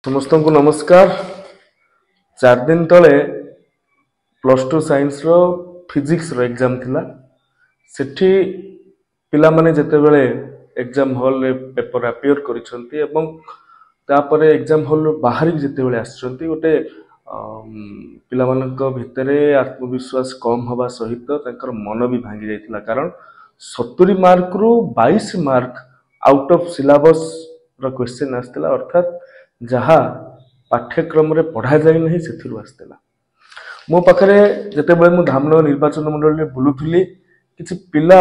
समस्त को नमस्कार। 4 दिन तले +2 साइंस रो फिजिक्स रो एग्जाम थिला। सेठी पिला माने जेते बेले एग्जाम हॉल रे पेपर अपियर करिसंती एवं तापरे एग्जाम हॉल रो बाहर जेते बेले आछंती गोटे पिला मानक भितरे आत्मविश्वास कम हवा सहित तांकर मन भी भांगी जाइतिला। कारण 70 मार्क रु 22 मार्क आउट ऑफ सिलेबस रो क्वेश्चन आस्तिला, अर्थात जहाँ पाठ्यक्रम रे पढ़ा जाए नहीं से आसला। मो पाखे जितेबाला मु धामनगर निर्वाचन मंडल में बुलूली किसी पिला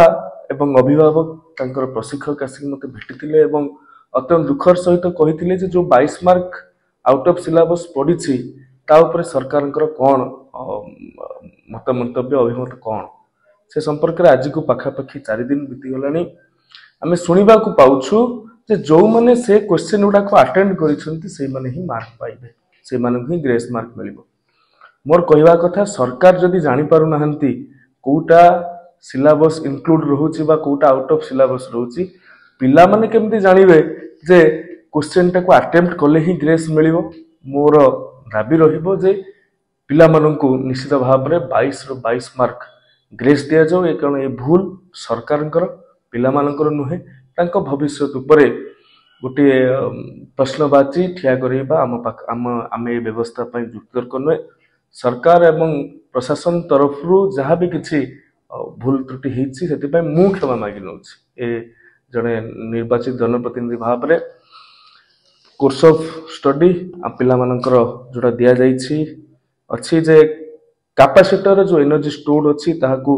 एवं अभिभावक तांकर प्रशिक्षक आसिक मते भेटिथिले एवं अत्यंत दुखर सहित कहिथिले जे जो 22 मार्क आउट ऑफ सिलेबस पड़ी ता उपरे सरकारंकर कौन मत मंतव्य अभिमत कौन से संपर्क में आज को पाखापाखि 4 दिन बीती गलानी आम शुणा पाउछु जे जो माने से क्वेश्चन गुडा को अटेंड करिसंती से माने ही मार्क पाइबे, से माने ही ग्रेस मार्क मिलिबो। मोर कहवा कथा सरकार जदि जानि पारु नाहंती कोटा सिलेबस इंक्लूड रहउची बा कोटा आउट ऑफ सिलेबस रहउची, पिला माने केमती जानिबे जे क्वेश्चन टा को अटेम्प्ट कले ही ग्रेस मिलिबो। मोर दाबी रहिबो जे पिला माननकु निश्चित भाव रे 22 रो 22 मार्क ग्रेस दिया जाओ। कारण ए भूल सरकारंकर पिला माननकर नुहे, तांको भविष्य उपरे गोटे प्रश्नवाची ठिया करेबा आम ए व्यवस्था युक्तर्क नुहे। सरकार एवं प्रशासन तरफ जहाँ भी किसी भूल त्रुटि होती मु क्षमा मागी नौ ए जड़े निर्वाचित जनप्रतिनिधि भाव में कोर्स ऑफ स्टडी पिला मानकर जोड़ा दि जाइए अच्छी जे कैपेसिटर जो एनर्जी स्टोर्ड अच्छी ताकू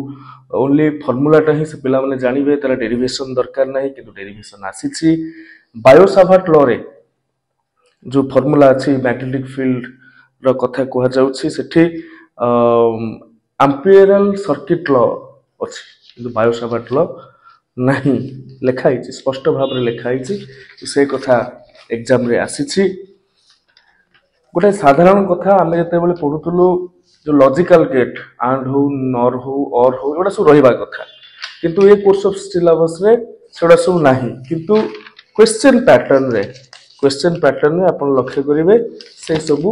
ओनली फर्मूलाटा ही से पिला माने जानिबे, तार डेरिवेशन दरकार नहीं किंतु डेरिवेशन आसीछि। बायोसावर्ट लॉ रे जो फर्मूला अच्छी मैग्नेटिक फील्ड रो कथा कह जाउछि सेठी एम्पिरिकल सर्किट लॉ अच्छी किंतु बायोसावर्ट लॉ नहीं लिखा है, स्पष्ट भाव में लिखा है से कथा एग्जाम रे आसीछि। गोटे साधारण कथा आम जिते बड़े पढ़ुलु जो लॉजिकल गेट एंड हो नॉर हो और हो एटा सब रहिबा कथा, किंतु ये कोर्स ऑफ सिलेबस रे सेडा सब नाही। किंतु क्वेश्चन पैटर्न रे आपण लक्ष्य करिवे से सब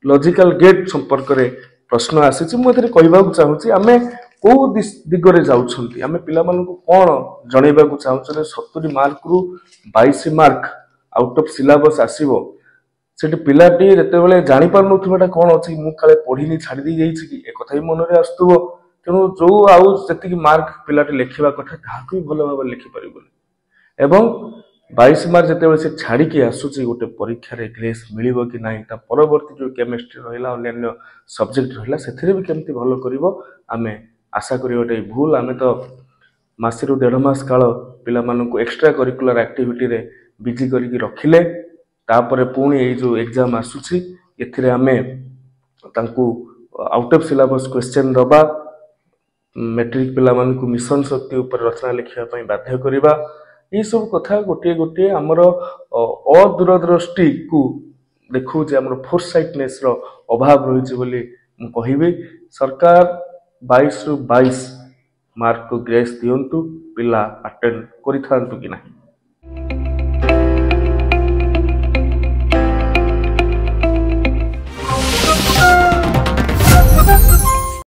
लॉजिकल गेट संपर्क रे प्रश्न आसीछि। मु एतरे कहबा को चाहूछि आमे को दिगरे जाउछंती, आमे पिला मानको कोन जणैबा को चाहूछु 70 मार्क रु 22 मार्क आउट ऑफ सिलेबस आसीबो। सेठी पिलाटी जेते बेले जानि पार नथुबाटा कोन अछि मु काले पढिनी छाडी दी जाइछि कि ए कथा ही मन रे आस्तुबो, तेनु जो आउ जति मार्क पिलाटी लेखिबा कथा ताहाकु भी भलो भाबे लिखि परिबो। एवं 22 मार्क जेते बेले से छाडी के आसुछि गोटे परीक्षा रे ग्रेस मिलिबो कि नाही, ता परवर्ती जो केमिस्ट्री रहिला अन्य सब्जेक्ट रहिला सेथिरे भी केमती भलो करिवो आमे आशा करियो। एटा भूल आमे तो मासे रु 1.5 मास काल पिला मानकु एक्स्ट्रा करिकुलर एक्टिविटी रे बिजी करिकि रखिले, तापर पुणी ये जो एग्जाम आसुछि एथिरे आमे तांकु आउट ऑफ सिलेबस क्वेश्चन दबा, मैट्रिक पिला मानकु मिशन शक्ति ऊपर रचना लिखिया पई बाध्य करिबा। ये सब कथा गोटे गोटे हमर अदूरदृष्टि को देखु जे हमर फोरसाइटनेस रो अभाव रहिछि बोली मु कहिबे। सरकार 22 रु 22 मार्क को ग्रेस दियंतु, पिला अटेंड करिथांतु कि नाही।